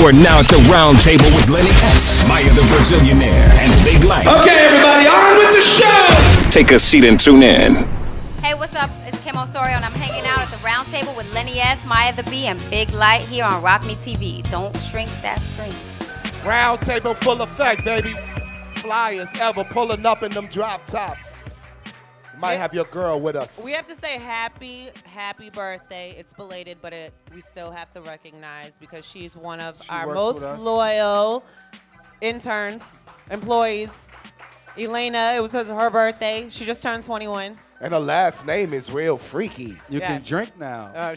You are now at the Roundtable with Lenny S, Maya the Brazilianaire, and Big Lite. Okay, everybody, on with the show! Take a seat and tune in. Hey, what's up? It's Kim Osorio, and I'm hanging out at the Roundtable with Lenny S, Maya the B, and Big Lite here on RockMeTV. Don't shrink that screen. Roundtable full effect, baby. Flyers ever pulling up in them drop tops. You might have your girl with us. We have to say happy birthday. It's belated, but we still have to recognize because she's one of our most loyal interns, employees. Elena, it was her birthday. She just turned 21. And her last name is real freaky. You can drink now.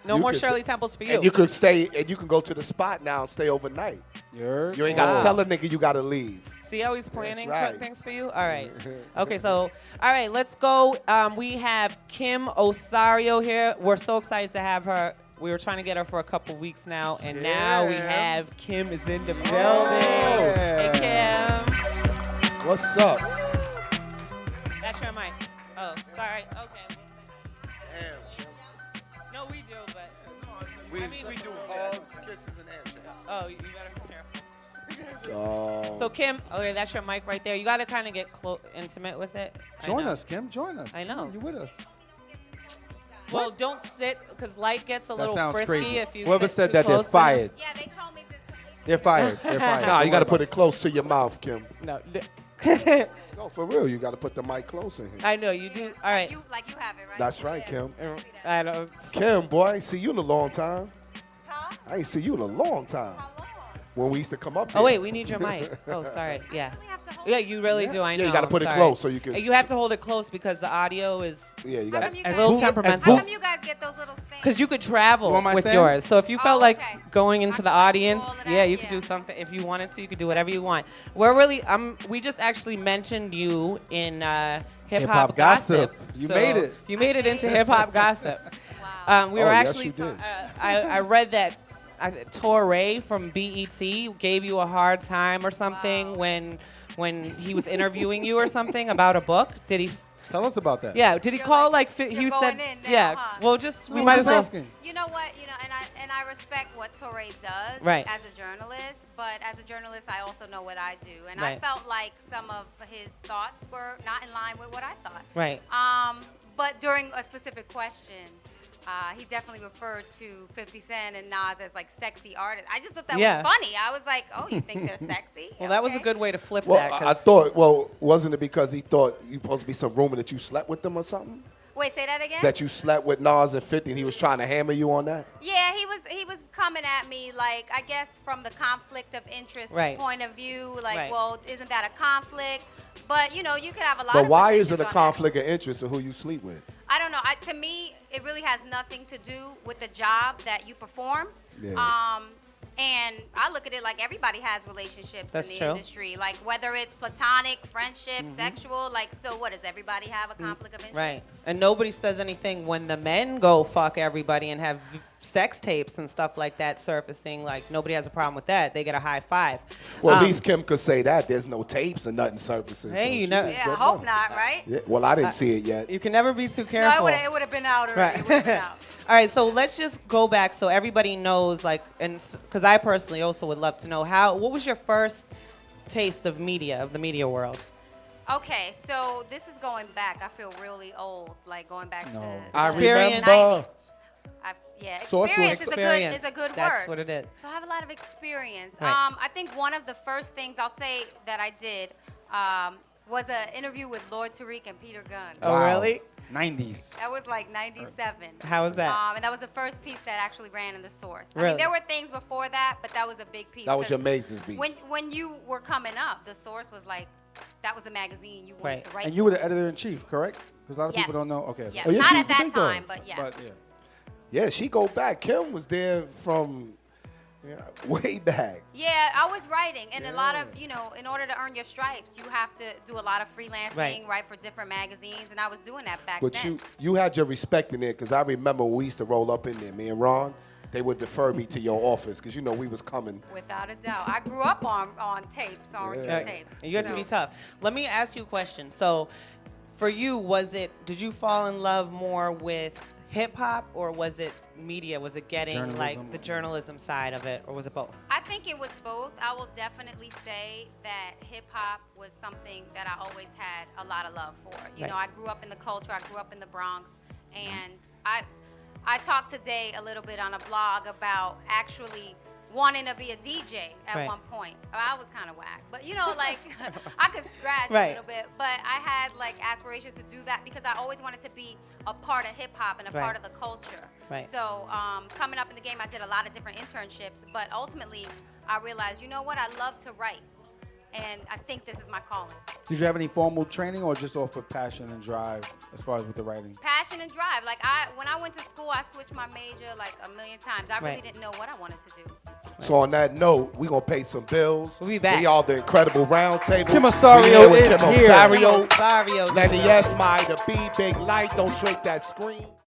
No more Shirley Temples for you. And you could stay, and you can go to the spot now and stay overnight. You ain't got to tell a nigga you got to leave. See how he's planning right. things for you? All right. Okay, so, all right, let's go. We have Kim Osorio here. We're so excited to have her. We were trying to get her for a couple weeks now, and now we have Kim is in the building. Hey, Kim. What's up? That's your mic. Oh, sorry. Okay. Damn. No, we do, but. We do hugs, kisses, and handshakes. Oh, you better be careful. So Kim, okay, that's your mic right there. You got to kind of get intimate with it. Join us, Kim. Join us. I know. You with us? Well, don't sit because Lite gets a little frisky crazy. if you. Whoever sit said too that, they're close to fired. Yeah, they told me to. They're fired. They're fired. Nah, you got to put it close to your mouth, Kim. No. No, for real, you got to put the mic close in here. I know you do. All right. You have it, right? That's right, Kim. I know. Kim, boy, I ain't see you in a long time. Huh? I ain't see you in a long time. How long? When we used to come up here. Oh wait, we need your mic. Oh, sorry. Yeah. We have to hold Yeah, you really do. I know. Yeah, you got to put it Sorry. close so you can. You have to hold it close because the audio is Yeah, you How got come you to. guys, a little how temperamental. come you guys get those little things? Because you could travel You want my with stand? yours. So if you felt like okay. going into the audience, pull it yeah, out, you could yeah. do something. If you wanted to, you could do whatever you want. We're really, we just actually mentioned you in hip hop gossip. You So made it. You made it into hip hop gossip. Wow. We were yes, actually. you did. I read that Torre from BET gave you a hard time or something when he was interviewing you or something about a book. Did he? Tell us about that. Yeah. Did he You're call like- he you're said going in now, yeah. huh? Well, just we No, might I'm as well. just asking. You know what? And I respect what Torre does Right. as a journalist, but as a journalist, I also know what I do, and Right. I felt like some of his thoughts were not in line with what I thought. Right. But during a specific question, he definitely referred to 50 Cent and Nas as like sexy artists. I just thought that Yeah. was funny. I was like, oh, you think they're sexy? Well, that was a Okay. good way to flip Well, that. I 'cause- thought, well, wasn't it because he thought you supposed to be some rumor that you slept with them or something? Wait, say that again? That you slept with Nas and 50 and he was trying to hammer you on that? Yeah, he was coming at me like, I guess from the conflict of interest Right. point of view, like, Right. well, isn't that a conflict? But you know, you could have a lot. But of why is it positions a on that. conflict of interest in who you sleep with? I don't know. To me, it really has nothing to do with the job that you perform. Yeah. And I look at it like everybody has relationships That's in the true. industry. Like whether it's platonic, friendship, sexual, like so what, does everybody have a conflict of interest? Right. And nobody says anything when the men go fuck everybody and have sex tapes and stuff like that surfacing. Like, nobody has a problem with that. They get a high five. Well, at least Kim could say that. There's no tapes and nothing surfacing. Hey, so you she know- was Yeah, I good hope money. not, right? Yeah, well, I didn't see it yet. You can never be too No, careful. it would have been out already. Right. It would have been out. All right, so let's just go back so everybody knows, like, and because I personally also would love to know what was your first taste of media, of the media world? Okay, so this is going back. I feel really old, like going back to I Experience. remember. Source experience is Experience. a good That's word. what it is. So I have a lot of experience. Right. I think one of the first things I'll say that I did was an interview with Lord Tariq and Peter Gunn. Oh, Wow. really? 90s. That was like 97. How was that? And that was the first piece that actually ran in the Source. I Really? mean, there were things before that, but that was a big piece. That was 'cause your major piece. When you were coming up, the Source was like, that was the magazine you wanted Right. to write. And you were the editor-in-chief, correct? Because a lot of Yes. people don't know. Okay. Yes. Oh, yeah, Not she at was the that big dog. time, but yeah. But, yeah. Yeah, she go back. Kim was there from way back. Yeah, I was writing, and a lot of, you know, in order to earn your stripes, you have to do a lot of freelancing, Right. write for different magazines, and I was doing that back But then. you had your respect in there because I remember when we used to roll up in there, me and Ron, they would defer me to your office because, you know, we was coming. Without a doubt. I grew up on tapes, on Yeah. recorded tapes. You got to so- be tough. Let me ask you a question. So, for you, did you fall in love more with hip hop or was it media? Was it getting like the journalism side of it, or was it both? I think it was both. I will definitely say that hip hop was something that I always had a lot of love for. You know, I grew up in the culture. I grew up in the Bronx, and I talked today a little bit on a blog about actually wanting to be a DJ at one point. I was kind of whack, but you know, like I could scratch a little bit, but I had like aspirations to do that because I always wanted to be a part of hip hop and a part of the culture. So coming up in the game, I did a lot of different internships, but ultimately I realized, you know what, I love to write, and I think this is my calling. Did you have any formal training or just off of passion and drive as far as with the writing? Passion and drive. Like when I went to school, I switched my major like a million times. I really didn't know what I wanted to do. So on that note, we're going to pay some bills. We'll be back. We are the incredible Roundtable. Kim Osorio is here. Osorio. Lenny S, Maya the B, Big Lite. Don't shrink that screen.